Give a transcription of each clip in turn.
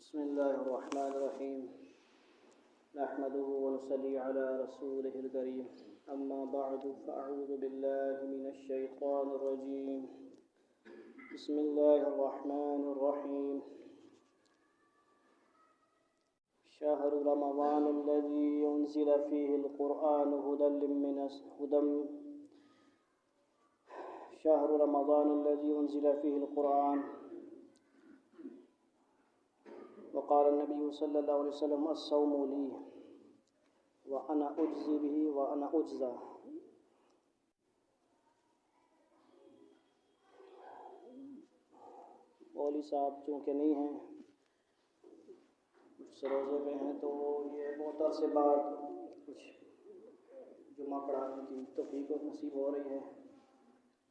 بسم الله الرحمن الرحيم نحمده ونصلي على رسوله الكريم أما بعد فأعوذ بالله من الشيطان الرجيم بسم الله الرحمن الرحيم شهر رمضان الذي أنزل فيه القرآن شهر رمضان الذي أنزل فيه القرآن وقال النبي صلى الله عليه وسلم الصوم لي وأنا أجزي به وأنا أجزى مولوی صاحب چونکہ نہیں ہیں، کچھ روزے پہ ہیں، تو یہ بہت عرصے بعد کچھ جمعہ پڑھانے کی توفیق نصیب ہو رہی ہے،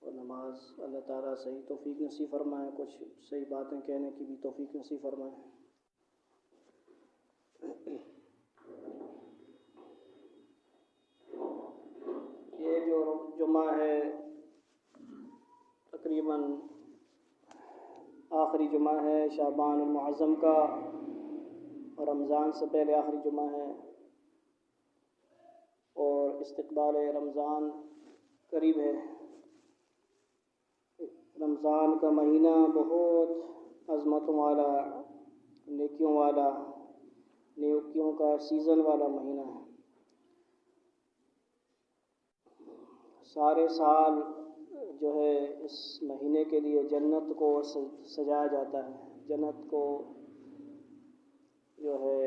اور نماز اللہ تعالیٰ صحیح توفیق نصیب فرمائے، کچھ صحیح باتیں کہنے کی بھی توفیق نصیب فرمائے۔ یہ جو جمعہ ہے تقریباً آخری جمعہ ہے شعبان المعظم کا، اور رمضان سے پہلے آخری جمعہ ہے، اور استقبال رمضان قریب ہے۔ رمضان کا مہینہ بہت عظمتوں والا، نیکیوں والا، نیکیوں کا سیزن والا مہینہ ہے۔ سارے سال جو ہے اس مہینے کے لیے جنت کو سجایا جاتا ہے، جنت کو جو ہے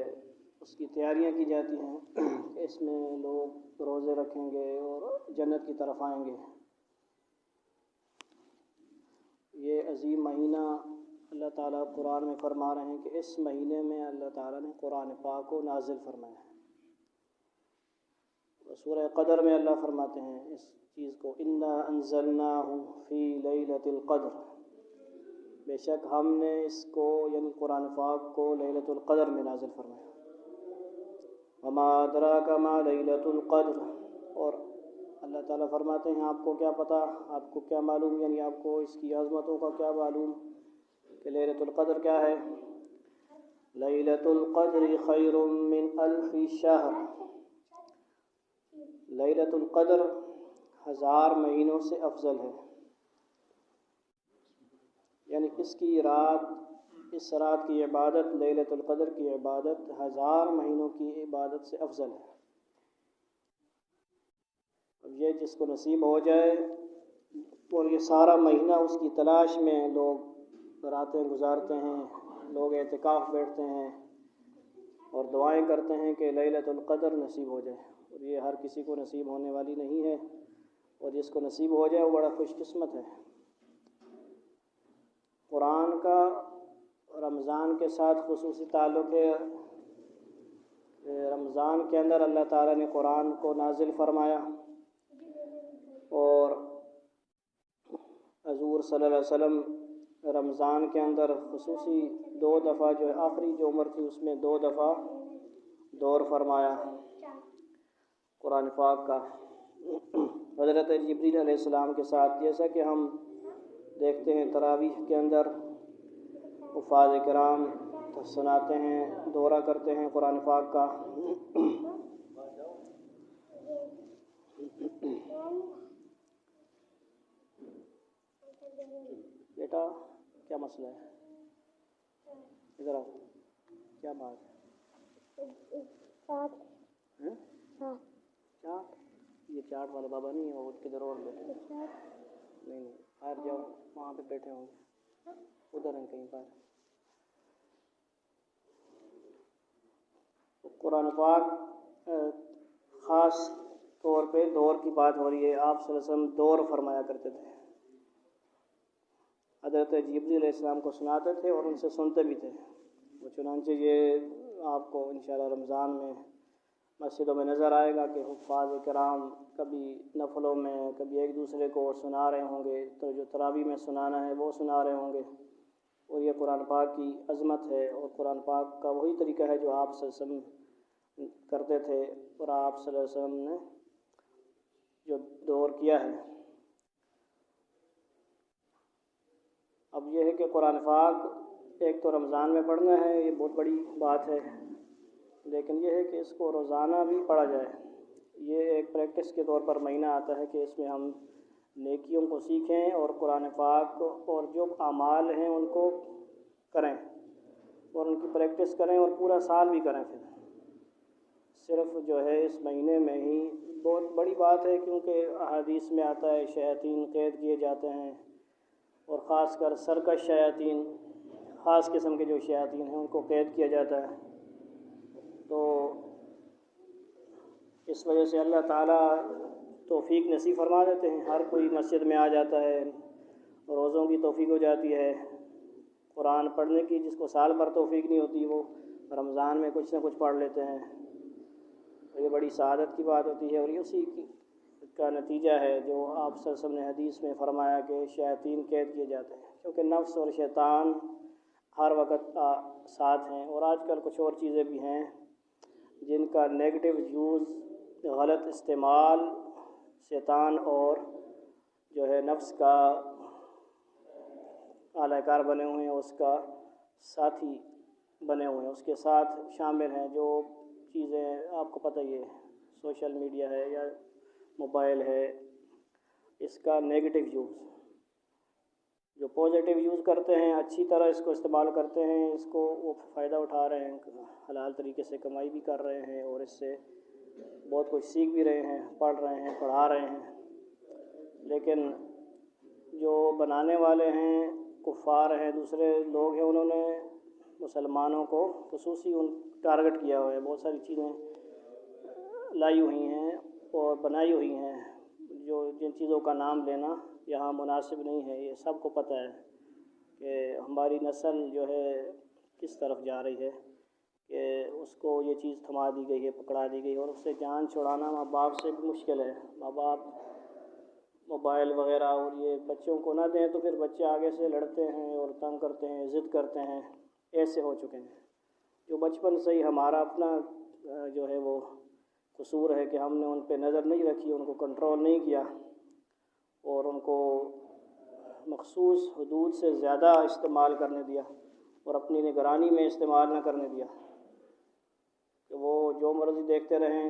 اس کی تیاریاں کی جاتی ہیں کہ اس میں لوگ روزے رکھیں گے اور جنت کی طرف آئیں گے۔ یہ عظیم مہینہ اللہ تعالیٰ قرآن میں فرما رہے ہیں کہ اس مہینے میں اللہ تعالیٰ نے قرآن پاک کو نازل فرمایا ہے۔ سورہ قدر میں اللہ فرماتے ہیں اس چیز کو، انا انزلناہ فی لیلۃ القدر، بے شک ہم نے اس کو یعنی قرآن پاک کو لیلۃ القدر میں نازل فرمایا۔ وما ادراک ما لیلۃ القدر، اور اللہ تعالیٰ فرماتے ہیں آپ کو کیا پتہ، آپ کو کیا معلوم، یعنی آپ کو اس کی عظمتوں کا کیا معلوم کہ لیلۃ القدر کیا ہے۔ لیلۃ القدر خیر من الف شہر، لیلۃ القدر 1000 مہینوں سے افضل ہے، یعنی اس رات کی عبادت، لیلۃ القدر کی عبادت 1000 مہینوں کی عبادت سے افضل ہے۔ اب یہ جس کو نصیب ہو جائے اور یہ سارا مہینہ اس کی تلاش میں لوگ راتیں گزارتے ہیں، لوگ اعتکاف بیٹھتے ہیں اور دعائیں کرتے ہیں کہ لیلۃ القدر نصیب ہو جائے، اور یہ ہر کسی کو نصیب ہونے والی نہیں ہے، اور جس کو نصیب ہو جائے وہ بڑا خوش قسمت ہے۔ قرآن کا رمضان کے ساتھ خصوصی تعلق ہے۔ رمضان کے اندر اللہ تعالیٰ نے قرآن کو نازل فرمایا، اور حضور صلی اللہ علیہ وسلم رمضان کے اندر خصوصی 2 دفعہ جو ہے آخری جو عمر تھی اس میں 2 دفعہ دور فرمایا قرآن پاک کا حضرت جبریل علیہ السلام کے ساتھ، جیسا کہ ہم دیکھتے ہیں تراویح کے اندر حفاظ کرام سناتے ہیں، دورہ کرتے ہیں قرآن پاک کا۔ بیٹا کیا مسئلہ ہے، ادھر آؤ، کیا بات ہے؟ چاٹ؟ یہ چاٹ والے بابا نہیں ہے، وہ کدھر اور بیٹھے ہیں۔ نہیں باہر جاؤ، وہاں پہ بیٹھے ہوں گے، ادھر ہیں کہیں پر۔ قرآن پاک خاص طور پہ دور کی بات ہو رہی ہے، آپ صلی اللہ علیہ وسلم دور فرمایا کرتے تھے، حضرت جبریل علیہ السلام کو سناتے تھے اور ان سے سنتے بھی تھے۔ وہ چنانچہ یہ آپ کو انشاءاللہ رمضان میں مسجدوں میں نظر آئے گا کہ حفاظ کرام کبھی نفلوں میں کبھی ایک دوسرے کو سنا رہے ہوں گے، تو جو تراویح میں سنانا ہے وہ سنا رہے ہوں گے، اور یہ قرآن پاک کی عظمت ہے، اور قرآن پاک کا وہی طریقہ ہے جو آپ صلی اللہ علیہ وسلم کرتے تھے، اور آپ صلی اللہ علیہ وسلم نے جو دور کیا ہے۔ اب یہ ہے کہ قرآن پاک ایک تو رمضان میں پڑھنا ہے، یہ بہت بڑی بات ہے، لیکن یہ ہے کہ اس کو روزانہ بھی پڑھا جائے۔ یہ ایک پریکٹس کے طور پر مہینہ آتا ہے کہ اس میں ہم نیکیوں کو سیکھیں اور قرآن پاک اور جو اعمال ہیں ان کو کریں اور ان کی پریکٹس کریں اور پورا سال بھی کریں۔ پھر صرف جو ہے اس مہینے میں ہی بہت بڑی بات ہے، کیونکہ احادیث میں آتا ہے شیاطین قید کیے جاتے ہیں، اور خاص کر سرکش شیاطین، خاص قسم کے جو شیاطین ہیں ان کو قید کیا جاتا ہے۔ تو اس وجہ سے اللہ تعالیٰ توفیق نصیب فرما دیتے ہیں، ہر کوئی مسجد میں آ جاتا ہے، روزوں کی توفیق ہو جاتی ہے، قرآن پڑھنے کی جس کو سال بھر توفیق نہیں ہوتی وہ رمضان میں کچھ نہ کچھ پڑھ لیتے ہیں۔ یہ بڑی سعادت کی بات ہوتی ہے، اور یہ اسی کا نتیجہ ہے جو آپ صلی اللہ علیہ وسلم نے حدیث میں فرمایا کہ شیاطین قید کیے جاتے ہیں، کیونکہ نفس اور شیطان ہر وقت ساتھ ہیں۔ اور آج کل کچھ اور چیزیں بھی ہیں جن کا نیگیٹو یوز، غلط استعمال شیطان اور جو ہے نفس کا اعلی کار بنے ہوئے ہیں، اس کا ساتھی بنے ہوئے ہیں، اس کے ساتھ شامل ہیں۔ جو چیزیں آپ کو پتہ ہی ہے، سوشل میڈیا ہے یا موبائل ہے، اس کا نیگیٹو یوز، جو پازیٹیو یوز کرتے ہیں، اچھی طرح اس کو استعمال کرتے ہیں، اس کو وہ فائدہ اٹھا رہے ہیں، حلال طریقے سے کمائی بھی کر رہے ہیں اور اس سے بہت کچھ سیکھ بھی رہے ہیں، پڑھ رہے ہیں، پڑھا رہے ہیں۔ لیکن جو بنانے والے ہیں، کفار ہیں، دوسرے لوگ ہیں، انہوں نے مسلمانوں کو خصوصی ٹارگٹ کیا ہوا ہے، بہت ساری چیزیں لائی ہوئی ہیں اور بنائی ہوئی ہیں، جن چیزوں کا نام لینا یہاں مناسب نہیں ہے۔ یہ سب کو پتہ ہے کہ ہماری نسل جو ہے کس طرف جا رہی ہے، کہ اس کو یہ چیز تھما دی گئی ہے، پکڑا دی گئی ہے، اور اس سے جان چھڑانا ماں باپ سے بھی مشکل ہے۔ ماں باپ موبائل وغیرہ اور یہ بچوں کو نہ دیں تو پھر بچے آگے سے لڑتے ہیں اور تنگ کرتے ہیں، ضد کرتے ہیں، ایسے ہو چکے ہیں۔ جو بچپن سے ہی ہمارا اپنا جو ہے وہ قصور ہے کہ ہم نے ان پہ نظر نہیں رکھی، ان کو کنٹرول نہیں کیا اور ان کو مخصوص حدود سے زیادہ استعمال کرنے دیا اور اپنی نگرانی میں استعمال نہ کرنے دیا، کہ وہ جو مرضی دیکھتے رہیں،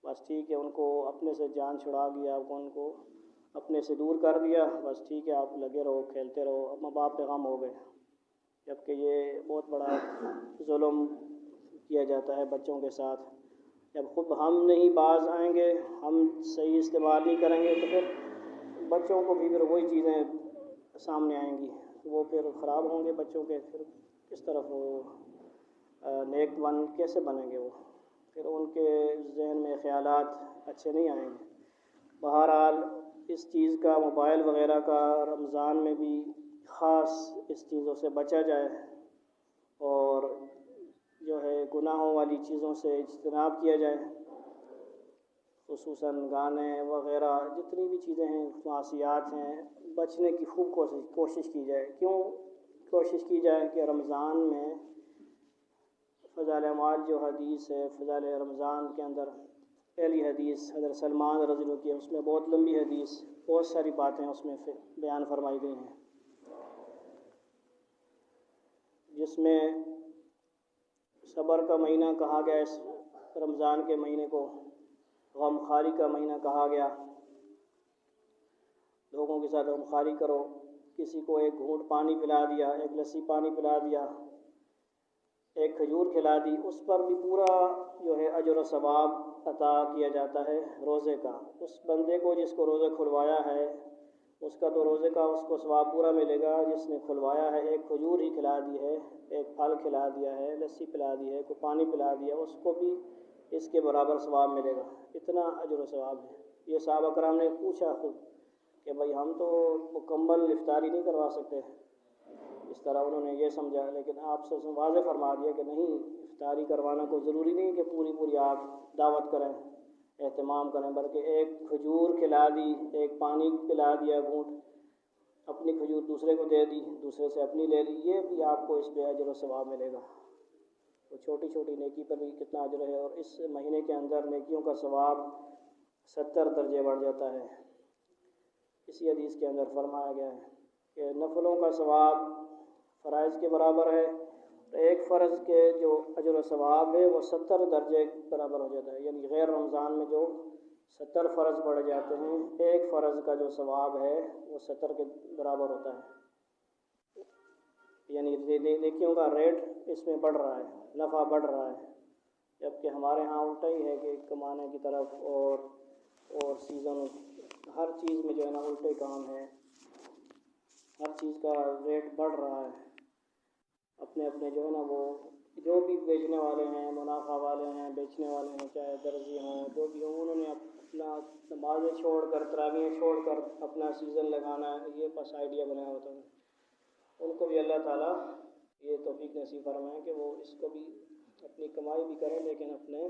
بس ٹھیک ہے، ان کو اپنے سے جان چھڑا دیا، ان کو اپنے سے دور کر دیا، بس ٹھیک ہے آپ لگے رہو، کھیلتے رہو، اب ماں باپ پہ غم ہو گئے۔ جبکہ یہ بہت بڑا ظلم کیا جاتا ہے بچوں کے ساتھ۔ جب خود ہم نہیں باز آئیں گے، ہم صحیح استعمال نہیں کریں گے تو پھر بچوں کو بھی پھر وہی چیزیں سامنے آئیں گی، وہ پھر خراب ہوں گے بچوں کے، پھر کس طرف وہ نیک کیسے بنیں گے وہ، پھر ان کے ذہن میں خیالات اچھے نہیں آئیں گے۔ بہرحال اس چیز کا، موبائل وغیرہ کا، رمضان میں بھی خاص اس چیزوں سے بچا جائے اور جو ہے گناہوں والی چیزوں سے اجتناب کیا جائے، خصوصاً گانے وغیرہ جتنی بھی چیزیں ہیں، معصیات ہیں، بچنے کی خوب کوشش کی جائے۔ کیوں کوشش کی جائے کہ رمضان میں فضائل اعمال جو حدیث ہے، فضائل رمضان کے اندر پہلی حدیث حضرت سلمان رضی اللہ عنہ کی، اس میں بہت لمبی حدیث، بہت ساری باتیں اس میں بیان فرمائی گئی ہیں، جس میں صبر کا مہینہ کہا گیا، اس رمضان کے مہینے کو غم خواری کا مہینہ کہا گیا۔ لوگوں کے ساتھ غم خواری کرو، کسی کو ایک گھونٹ پانی پلا دیا، ایک لسی پانی پلا دیا، ایک کھجور کھلا دی، اس پر بھی پورا جو ہے اجر و ثواب عطا کیا جاتا ہے روزے کا۔ اس بندے کو جس کو روزہ کھلوایا ہے، اس کا تو روزے کا اس کو ثواب پورا ملے گا، جس نے کھلوایا ہے، ایک کھجور ہی کھلا دی ہے، ایک پھل کھلا دیا ہے، لسی پلا دی ہے، کوئی پانی پلا دیا، اس کو بھی اس کے برابر ثواب ملے گا، اتنا اجر و ثواب ہے۔ یہ صحابہ کرام نے پوچھا خود کہ بھائی ہم تو مکمل افطاری نہیں کروا سکتے، اس طرح انہوں نے یہ سمجھا، لیکن آپ سے واضح فرما دیا کہ نہیں، افطاری کروانا کوئی ضروری نہیں کہ پوری آپ دعوت کریں، اہتمام کریں، بلکہ ایک کھجور کھلا دی، ایک پانی پلا دیا گھونٹ، اپنی کھجور دوسرے کو دے دی، دوسرے سے اپنی لے لی، یہ بھی آپ کو اس پہ اجر و ثواب ملے گا۔ تو چھوٹی چھوٹی نیکی پر بھی کتنا اجر ہے، اور اس مہینے کے اندر نیکیوں کا ثواب 70 درجے بڑھ جاتا ہے۔ اسی حدیث کے اندر فرمایا گیا ہے کہ نفلوں کا ثواب فرائض کے برابر ہے. ایک فرض کے جو اجر و ثواب ہے وہ 70 درجے برابر ہو جاتا ہے. یعنی غیر رمضان میں جو 70 فرض پڑھ جاتے ہیں، ایک فرض کا جو ثواب ہے وہ 70 کے برابر ہوتا ہے. یعنی نیکیوں کا ریٹ اس میں بڑھ رہا ہے، نفع بڑھ رہا ہے. جبکہ ہمارے ہاں الٹا ہی ہے کہ کمانے کی طرف اور سیزن ہر چیز میں جو ہے نا الٹے کام ہے. ہر چیز کا ریٹ بڑھ رہا ہے. اپنے اپنے جو ہے نا وہ جو بھی بیچنے والے ہیں، منافع والے ہیں، بیچنے والے ہیں، چاہے درزی ہوں، جو بھی ہوں، انہوں نے اپنا نمازیں چھوڑ کر، تراویحیں چھوڑ کر اپنا سیزن لگانا ہے، یہ بس آئیڈیا بنایا ہوتا ہے. ان کو بھی اللہ تعالیٰ یہ توفیق نصیب فرمائیں کہ وہ اس کو بھی اپنی کمائی بھی کریں لیکن اپنے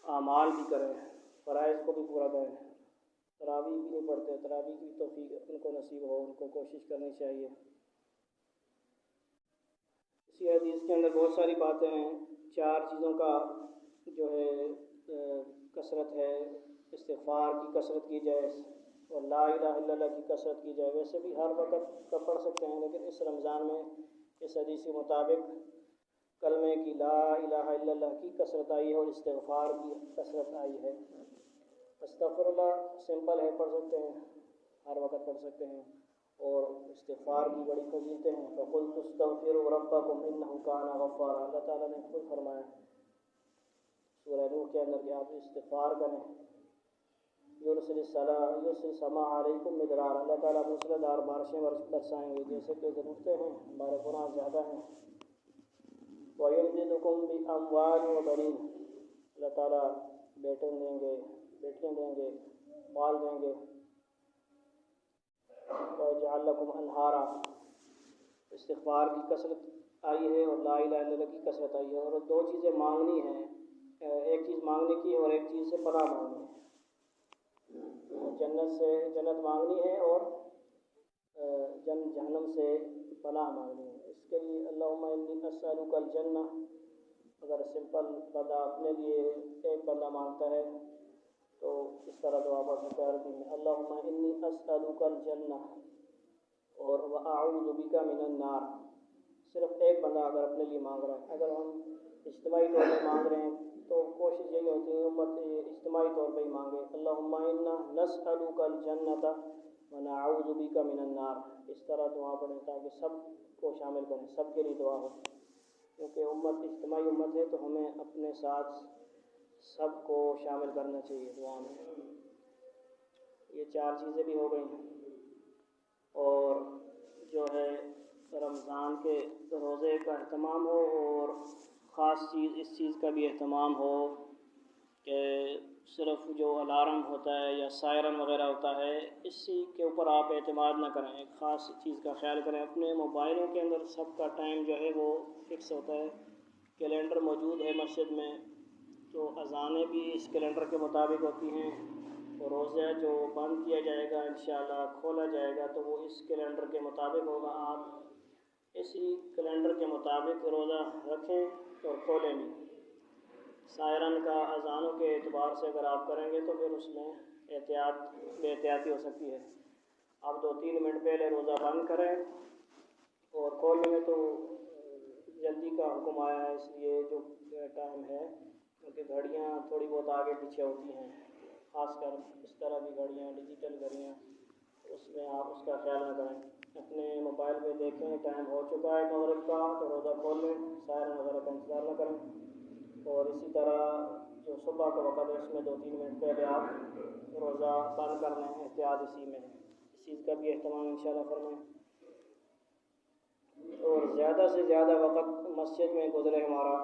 اعمال بھی کریں، فرائض کو بھی پورا کریں. تراویح بھی نہیں پڑھتے، تراویح کی توفیق ان کو نصیب ہو، ان کو کوشش کرنی چاہیے. اسی حدیث کے اندر بہت ساری باتیں ہیں. 4 چیزوں کا جو ہے کثرت ہے. استغفار کی کثرت کی جائے اور لا الہ الا اللہ کی کثرت کی جائے. ویسے بھی ہر وقت کا پڑھ سکتے ہیں لیکن اس رمضان میں اس حدیث کے مطابق کلمے کی لا الہ الا اللہ کی کثرت آئی ہے اور استغفار کی کثرت آئی ہے. استغفر اللہ سمپل ہے، پڑھ سکتے ہیں، ہر وقت پڑھ سکتے ہیں. اور استغفار کی بڑی فضیلتیں ہیں. فَقُلْتُ اسْتَغْفِرُوا رَبَّكُمْ إِنَّهُ كَانَ غَفَّارًا. اللہ تعالیٰ نے خود فرمایا سورہ نوح کے اندر کہ آپ استغفار کریں. یُرْسِلِ السَّمَاءَ عَلَيْكُمْ مِدْرَارًا. اللہ تعالیٰ موسلادھار بارشیں برسائیں گے جیسے کہ ضرورتیں ہیں، ہمارے گناہ زیادہ ہیں. وَيُمْدِدُكُمْ بِأَمْوَالٍ وَبَنِينَ. اللہ تعالیٰ بیٹے دیں گے، بیٹیاں دیں گے، مال دیں گے. وَيَجْعَلْ لَكُمْ أَنْهَارًا. استغفار کی کثرت آئی ہے اور لا الہ الا اللہ کی کثرت آئی ہے. اور 2 چیزیں مانگنی ہیں، ایک چیز مانگنے کی اور ایک چیز سے پناہ مانگنی ہے. جنت مانگنی ہے اور جہنم سے پناہ مانگنی ہے. اس کے لیے اللہم انی اسألک الجنہ. اگر سمپل بندہ اپنے لیے ایک بندہ مانگتا ہے تو اس طرح دعا پڑھ سکتا ہے عربی میں اللہم انی اسألک الجنہ اور وأعوذ بک من النار. صرف ایک بندہ اگر اپنے لیے مانگ رہا ہے. اگر ہم اجتماعی طور پر مانگ رہے ہیں تو کوشش یہی ہوتی ہے امت اجتماعی طور پر ہی مانگے. اللہم انا نسألک الجنة ونعوذ بک من النار. اس طرح دعا پڑھیں تاکہ سب کو شامل کریں، سب کے لیے دعا ہو. کیونکہ امت اجتماعی امت ہے تو ہمیں اپنے ساتھ سب کو شامل کرنا چاہیے دعا میں. یہ 4 چیزیں بھی ہو گئی. اور جو ہے رمضان کے روزے کا اہتمام ہو اور خاص چیز اس چیز کا بھی اہتمام ہو کہ صرف جو الارم ہوتا ہے یا سائرن وغیرہ ہوتا ہے اسی کے اوپر آپ اعتماد نہ کریں. ایک خاص چیز کا خیال کریں. اپنے موبائلوں کے اندر سب کا ٹائم جو ہے وہ فکس ہوتا ہے. کیلنڈر موجود ہے مسجد میں تو اذانیں بھی اس کیلنڈر کے مطابق ہوتی ہیں. اور روزہ جو بند کیا جائے گا انشاءاللہ کھولا جائے گا تو وہ اس کیلنڈر کے مطابق ہوگا. آپ اسی کیلنڈر کے مطابق روزہ رکھیں اور کھولیں بھی. سائرن کا اذانوں کے اعتبار سے اگر آپ کریں گے تو پھر اس میں بے احتیاطی ہو سکتی ہے. آپ 2-3 منٹ پہلے روزہ بند کریں اور کھولیں گے تو جلدی کا حکم آیا ہے اس لیے جو ٹائم ہے کیونکہ گھڑیاں تھوڑی بہت آگے پیچھے ہوتی ہیں، خاص کر اس طرح کی گھڑیاں، ڈیجیٹل گھڑیاں، اس میں آپ اس کا خیال نہ کریں. اپنے موبائل پہ دیکھیں ٹائم ہو چکا ہے مغرب کا تو روزہ کھول لیں، سائرن وغیرہ کا انتظار نہ کریں. اور اسی طرح جو صبح کا وقت ہے اس میں 2-3 منٹ پہلے آپ روزہ بند کر لیں. احتیاط اسی میں ہے. اس چیز کا بھی اہتمام انشاءاللہ فرمائیں. اور زیادہ سے زیادہ وقت مسجد میں گزرے ہمارا،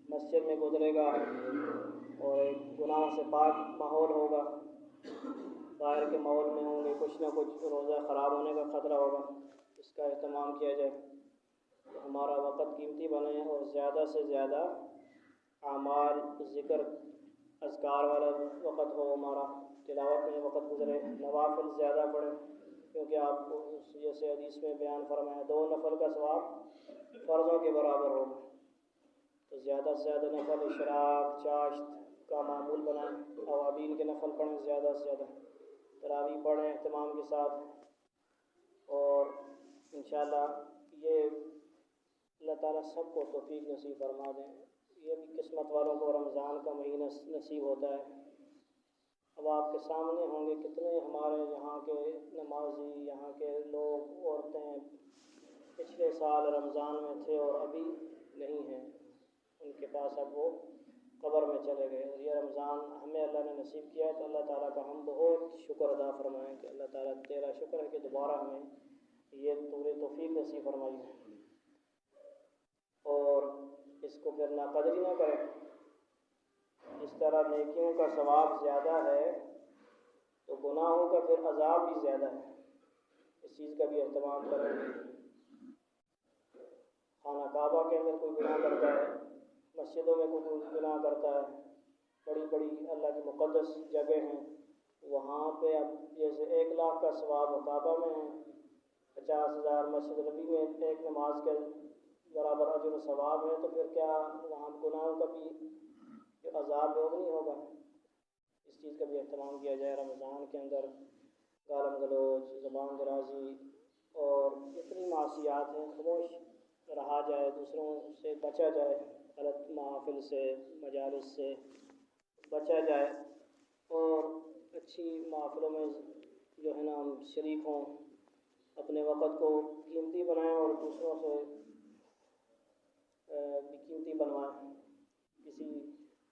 مسجد میں گزرے گا اور ایک گناہوں سے پاک ماحول ہوگا. باہر کے ماحول میں ہوں گے کچھ نہ کچھ روزہ خراب ہونے کا خطرہ ہوگا. اس کا اہتمام کیا جائے تو ہمارا وقت قیمتی بنے اور زیادہ سے زیادہ اعمال ذکر اذکار والا وقت ہو ہمارا. تلاوت میں وقت گزرے. نوافل زیادہ پڑھیں کیونکہ آپ کو جیسے حدیث میں بیان فرمایا 2 نفل کا ثواب فرضوں کے برابر ہوگا. تو زیادہ سے زیادہ نفل اشراق چاشت کا معمول بنائیں. اوابین کے نفل پڑھیں زیادہ سے زیادہ. تراویح پڑھیں اہتمام کے ساتھ. اور انشاءاللہ یہ اللہ تعالیٰ سب کو توفیق نصیب فرما دیں۔ یہ بھی قسمت والوں کو رمضان کا مہینہ نصیب ہوتا ہے۔ اب آپ کے سامنے ہوں گے کتنے ہمارے یہاں کے نمازی، یہاں کے لوگ، عورتیں پچھلے سال رمضان میں تھے اور ابھی نہیں ہیں، ان کے پاس اب وہ قبر میں چلے گئے۔ اور یہ رمضان ہمیں اللہ نے نصیب کیا ہے، تو اللہ تعالیٰ کا ہم بہت شکر ادا فرمائیں کہ اللہ تعالیٰ تیرا شکر ہے کہ دوبارہ ہمیں یہ پورے توفیق نصیب فرمائی ہے، اور اس کو پھر ناقدری نہ کریں۔ اس طرح نیکیوں کا ثواب زیادہ ہے تو گناہوں کا پھر عذاب بھی زیادہ ہے، اس چیز کا بھی اہتمام کریں۔ خانہ کعبہ کے اندر کوئی گناہ کرتا ہے، مسجدوں میں کوئی گناہ کرتا ہے، بڑی بڑی اللہ کی مقدس جگہ ہیں، وہاں پہ اب جیسے 1,00,000 کا ثواب کعبہ میں ہے، 50,000 مسجد نبی میں ایک نماز کے برابر اجر و ثواب ہے، تو پھر کیا وہاں گناہوں کا بھی عذاب لوگ نہیں ہوگا؟ اس چیز کا بھی اہتمام کیا جائے۔ رمضان کے اندر گالم گلوچ، زبان درازی اور اتنی معصیات ہیں، خاموش رہا جائے، دوسروں سے بچا جائے، غلط محافل سے، مجالس سے بچا جائے، اور اچھی محفلوں میں جو ہے نا ہم شریک ہوں، اپنے وقت کو قیمتی بنائیں اور دوسروں سے بھی قیمتی بنوائیں۔ کسی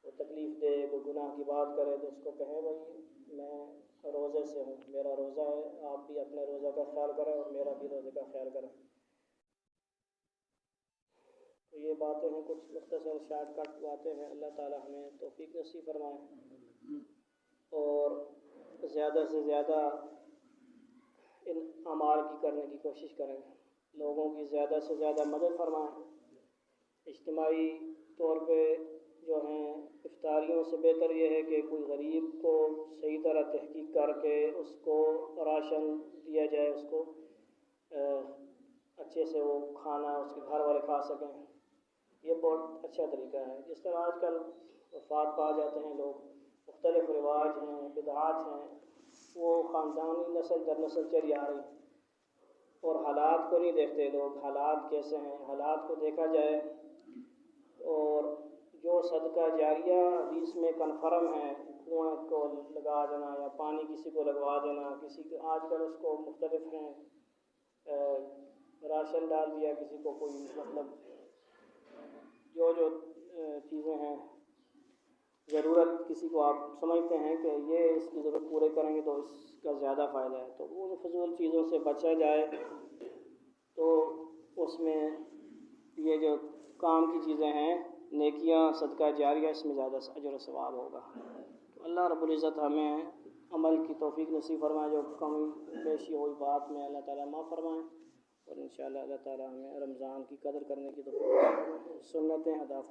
کو تکلیف دے، کوئی گناہ کی بات کرے تو اس کو کہیں بھائی میں روزے سے ہوں، میرا روزہ ہے، آپ بھی اپنے روزہ کا خیال کریں اور میرا بھی روزے کا خیال کریں۔ تو یہ باتیں ہیں، کچھ مختصر شارٹ کٹ باتیں ہیں۔ اللہ تعالیٰ ہمیں توفیق نصیب فرمائے اور زیادہ سے زیادہ ان اعمال کی کرنے کی کوشش کریں، لوگوں کی زیادہ سے زیادہ مدد فرمائیں۔ اجتماعی طور پہ جو ہیں افطاریوں سے بہتر یہ ہے کہ کوئی غریب کو صحیح طرح تحقیق کر کے اس کو راشن دیا جائے، اس کو اچھے سے وہ کھانا اس کے گھر والے کھا سکیں۔ یہ بہت اچھا طریقہ ہے۔ جس طرح آج کل وفات پا جاتے ہیں لوگ، مختلف رواج ہیں، بدعات ہیں، وہ خاندانی نسل در نسل چلی آ رہی، اور حالات کو نہیں دیکھتے لوگ، حالات کیسے ہیں، حالات کو دیکھا جائے۔ اور جو صدقہ جاریہ حدیث میں کنفرم ہے، کنویں کو لگا دینا یا پانی کسی کو لگوا دینا، کسی کو آج کل اس کو مختلف ہیں، راشن ڈال دیا کسی کو، کوئی مطلب جو چیزیں ہیں ضرورت کسی کو آپ سمجھتے ہیں کہ یہ اس کی ضرورت پورے کریں گے تو اس کا زیادہ فائدہ ہے، تو وہ فضول چیزوں سے بچا جائے، تو اس میں یہ جو کام کی چیزیں ہیں، نیکیاں، صدقہ جاریہ، اس میں زیادہ اجر و ثواب ہوگا۔ تو اللہ رب العزت ہمیں عمل کی توفیق نصیب فرمائے، جو کمی بیشی ہوئی بات میں اللہ تعالیٰ معاف فرمائیں، اور انشاءاللہ اللہ تعالیٰ ہمیں رمضان کی قدر کرنے کی توفیق نصیب فرمائے، سنتیں ادا فرمائیں۔